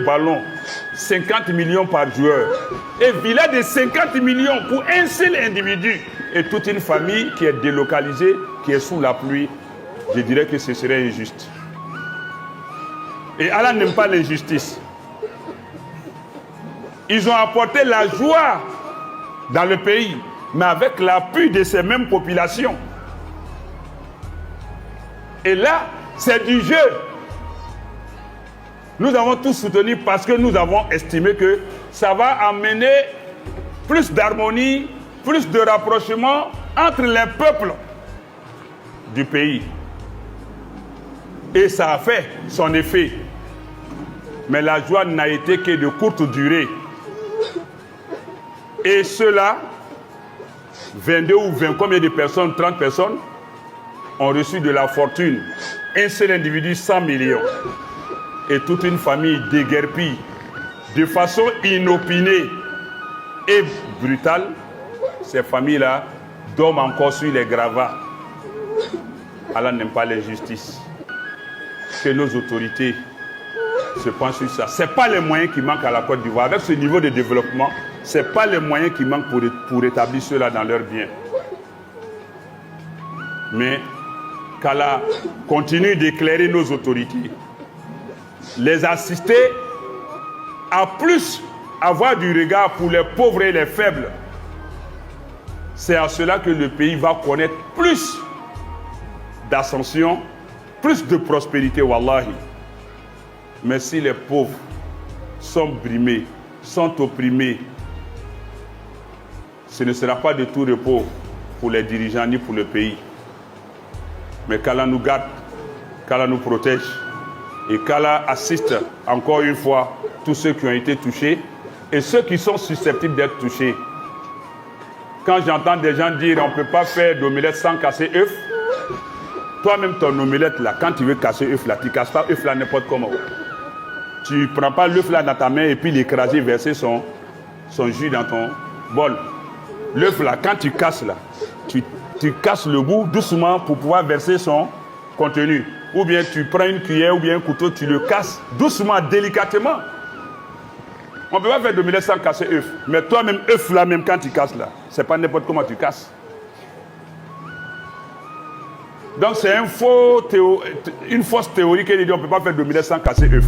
ballon, 50 millions par joueur. Et villa de 50 millions pour un seul individu. Et toute une famille qui est délocalisée, qui est sous la pluie. Je dirais que ce serait injuste. Et Allah n'aime pas l'injustice. Ils ont apporté la joie dans le pays, mais avec l'appui de ces mêmes populations. Et là, c'est du jeu. Nous avons tous soutenu parce que nous avons estimé que ça va amener plus d'harmonie, plus de rapprochement entre les peuples du pays. Et ça a fait son effet. Mais la joie n'a été que de courte durée. Et ceux-là, 22 ou 20, combien de personnes, 30 personnes, ont reçu de la fortune. Un seul individu, 100 millions. Et toute une famille déguerpie, de façon inopinée et brutale. Ces familles-là dorment encore sur les gravats. Allah n'aime pas l'injustice. Que nos autorités se penchent sur ça. Ce n'est pas les moyens qui manquent à la Côte d'Ivoire. Avec ce niveau de développement, ce n'est pas les moyens qui manquent pour établir cela dans leurs biens. Mais qu'Allah continue d'éclairer nos autorités, les assister à plus avoir du regard pour les pauvres et les faibles. C'est à cela que le pays va connaître plus d'ascension, plus de prospérité, wallahi. Mais si les pauvres sont brimés, sont opprimés, ce ne sera pas de tout repos pour les dirigeants ni pour le pays. Mais qu'Allah nous garde, qu'Allah nous protège et qu'Allah assiste encore une fois tous ceux qui ont été touchés et ceux qui sont susceptibles d'être touchés. Quand j'entends des gens dire on ne peut pas faire d'omelette sans casser œuf, toi-même ton omelette là, quand tu veux casser œuf là, tu ne casses pas œuf là n'importe comment. Tu ne prends pas l'œuf là dans ta main et puis l'écraser, verser son jus dans ton bol. L'œuf là, quand tu casses là, tu casses le bout doucement pour pouvoir verser son contenu. Ou bien tu prends une cuillère ou bien un couteau, tu le casses doucement, délicatement. On ne peut pas faire d'omelette sans casser œuf. Mais toi-même, œuf là, même quand tu casses là, c'est pas n'importe comment tu casses. Donc c'est une fausse théorie qui dit qu'on ne peut pas faire d'omelette sans casser œuf.